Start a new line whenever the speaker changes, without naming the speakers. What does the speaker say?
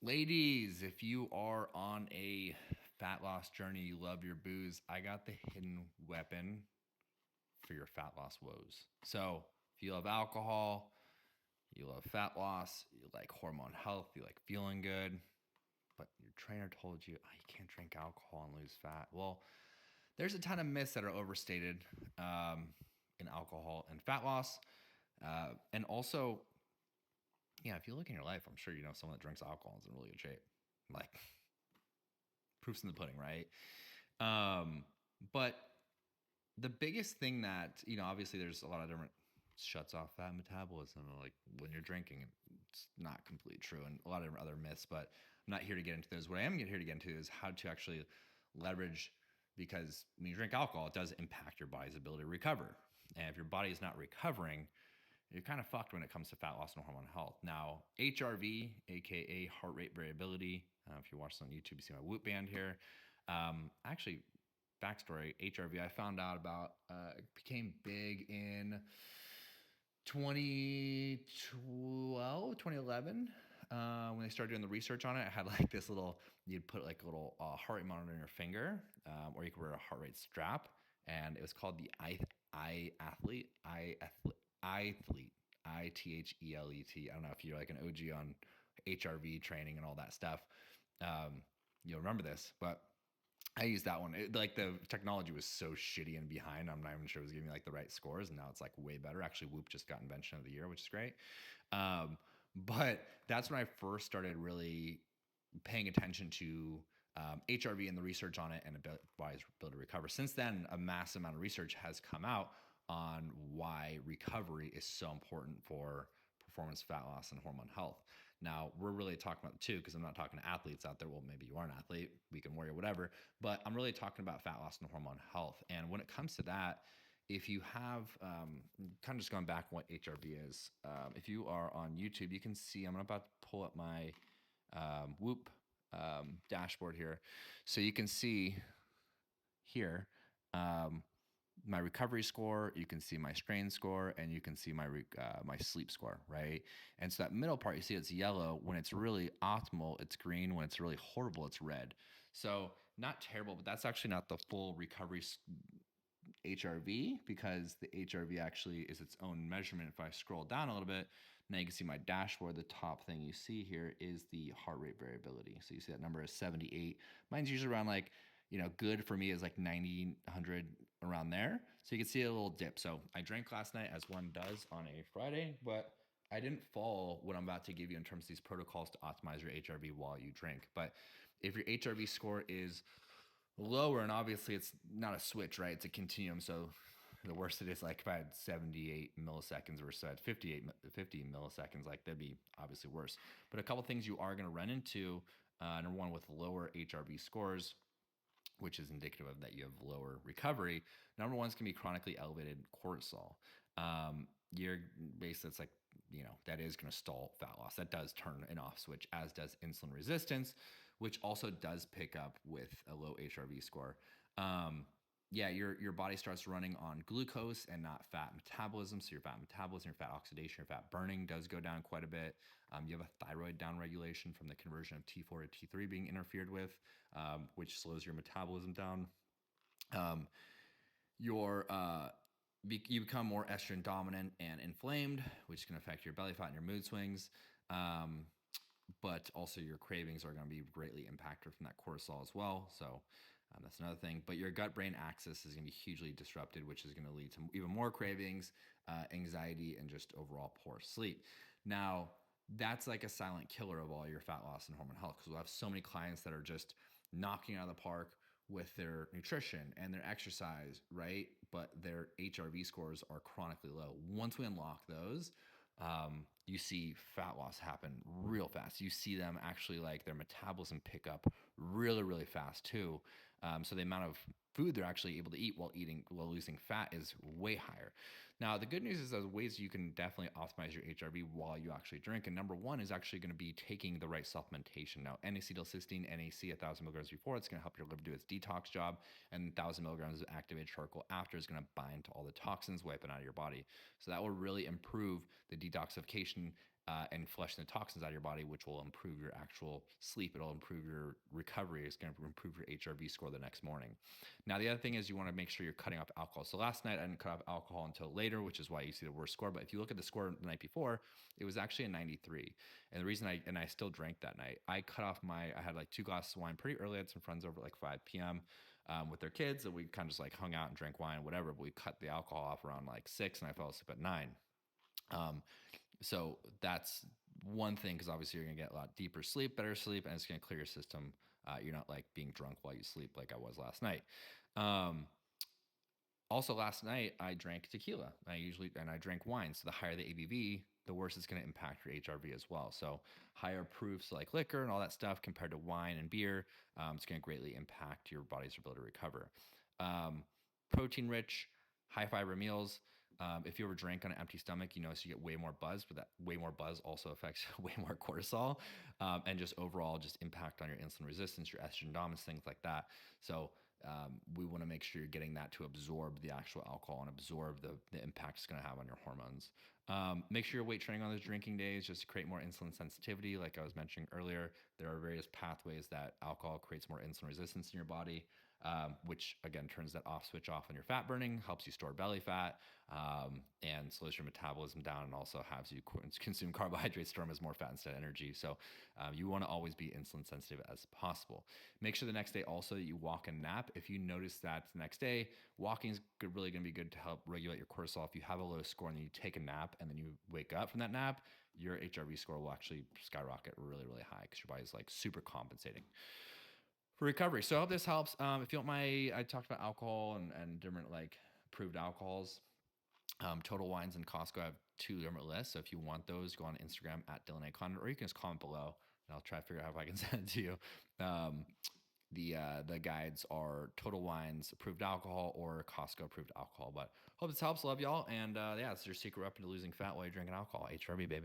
Ladies, if you are on a fat loss journey, you love your booze, I got the hidden weapon for your fat loss woes. So, if you love alcohol, you love fat loss, you like hormone health, you like feeling good, but your trainer told you, oh, you can't drink alcohol and lose fat. Well, there's a ton of myths that are overstated in alcohol and fat loss. And also, yeah, if you look in your life, I'm sure you know someone that drinks alcohol is in really good shape. Like, proof's in the pudding, right? Um, but the biggest thing that, obviously there's a lot of different shuts off fat metabolism. Like when you're drinking, it's not completely true, and a lot of other myths, but I'm not here to get into those. What I am here to get into is how to actually leverage, because when you drink alcohol, it does impact your body's ability to recover. And if your body is not recovering, you're kind of fucked when it comes to fat loss and hormone health. Now, HRV, aka heart rate variability, if you watch this on YouTube, you see my Whoop band here. Actually, backstory, HRV, I found out about, it became big in 2012, 2011. When they started doing the research on it, I had like this little, you'd put like a little heart rate monitor in your finger, or you could wear a heart rate strap. And it was called the iAthlete, iAthlete, I don't know if you're like an OG on HRV training and all that stuff. You'll remember this, but I used that one. Like the technology was so shitty and behind. I'm not even sure it was giving me like the right scores, and now it's like way better. Actually, Whoop just got Invention of the Year, which is great. Um, but that's when I first started really paying attention to HRV and the research on it and body's ability to recover. Since then, a massive amount of research has come out on why recovery is so important for performance, fat loss, and hormone health. Now, we're really talking about the two because I'm not talking to athletes out there. Well, maybe you are an athlete, we can worry, whatever. But I'm really talking about fat loss and hormone health. And when it comes to that, if you have, kind of just going back what HRV is, if you are on YouTube, you can see, I'm about to pull up my Whoop dashboard here. So you can see here my recovery score, you can see my strain score, and you can see my sleep score, right? And so that middle part, you see it's yellow. When it's really optimal, it's green. When it's really horrible, it's red. So not terrible, but that's actually not the full recovery HRV, because the HRV actually is its own measurement. If I scroll down a little bit, now you can see my dashboard. The top thing you see here is the heart rate variability. So you see that number is 78. Mine's usually around like, good for me is like 90, 100, around there. So you can see a little dip. So I drank last night, as one does on a Friday, but I didn't follow what I'm about to give you in terms of these protocols to optimize your HRV while you drink. But if your HRV score is lower, and obviously it's not a switch, right? It's a continuum. So the worst it is, like if I had 78 milliseconds versus I had 50 milliseconds, like that'd be obviously worse. But a couple things you are going to run into, number one, with lower HRV scores, which is indicative of that you have lower recovery. Number one is going to be chronically elevated cortisol. You're basically, it's like, that is going to stall fat loss. That does turn an off switch, as does insulin resistance, which also does pick up with a low HRV score. Yeah, your body starts running on glucose and not fat metabolism. So your fat metabolism, your fat oxidation, your fat burning does go down quite a bit. You have a thyroid downregulation from the conversion of T4 to T3 being interfered with, which slows your metabolism down. Your You become more estrogen dominant and inflamed, which can affect your belly fat and your mood swings. But also your cravings are going to be greatly impacted from that cortisol as well. So that's another thing. But your gut brain axis is going to be hugely disrupted, which is going to lead to even more cravings, anxiety, and just overall poor sleep. Now, that's like a silent killer of all your fat loss and hormone health, because we'll have so many clients that are just knocking out of the park with their nutrition and their exercise, right? But their HRV scores are chronically low. Once we unlock those, you see fat loss happen real fast. You see them actually, like, their metabolism pick up really, really fast too. So the amount of food they're actually able to eat while losing fat is way higher. Now, the good news is there's ways you can definitely optimize your HRV while you actually drink. And number one is actually going to be taking the right supplementation. Now, N-acetylcysteine, NAC, 1,000 milligrams before, it's going to help your liver do its detox job. And 1,000 milligrams of activated charcoal after is going to bind to all the toxins, wipe it out of your body. So that will really improve the detoxification and flushing the toxins out of your body, which will improve your actual sleep. It'll improve your recovery. It's going to improve your HRV score the next morning. Now, the other thing is you want to make sure you're cutting off alcohol. So last night I didn't cut off alcohol until later, which is why you see the worst score. But if you look at the score the night before, it was actually a 93. And the reason I still drank that night, I had like 2 glasses of wine pretty early. I had some friends over at like 5 p.m. With their kids, and we kind of just like hung out and drank wine, whatever. But we cut the alcohol off around like 6, and I fell asleep at 9. So that's one thing, because obviously you're going to get a lot deeper sleep, better sleep, and it's going to clear your system. You're not like being drunk while you sleep like I was last night. Also, last night I drank tequila. I drank wine. So the higher the ABV, the worse it's going to impact your HRV as well. So higher proofs like liquor and all that stuff compared to wine and beer, it's going to greatly impact your body's ability to recover. Protein rich, high fiber meals. If you ever drink on an empty stomach, you notice you get way more buzz, but that way more buzz also affects way more cortisol, and just overall just impact on your insulin resistance, your estrogen dominance, things like that. So we want to make sure you're getting that to absorb the actual alcohol and absorb the impact it's going to have on your hormones. Make sure you're weight training on those drinking days just to create more insulin sensitivity. Like I was mentioning earlier, there are various pathways that alcohol creates more insulin resistance in your body, which again turns that off switch off on your fat burning, helps you store belly fat, and slows your metabolism down, and also has you consume carbohydrates, store them as more fat instead of energy. So you want to always be insulin sensitive as possible. Make sure the next day also that you walk and nap. If you notice that the next day, walking is really going to be good to help regulate your cortisol. If you have a low score and then you take a nap and then you wake up from that nap, your HRV score will actually skyrocket really, really high, because your body's like super compensating for recovery. So I hope this helps. If you don't mind, I talked about alcohol and different like approved alcohols. Total Wines and Costco have 2 different lists. So if you want those, go on Instagram at Dylan A. Conrad, or you can just comment below and I'll try to figure out how I can send it to you. The guides are Total Wines approved alcohol or Costco approved alcohol. But hope this helps. Love y'all. And yeah, it's your secret weapon to losing fat while you're drinking alcohol. HRV, baby.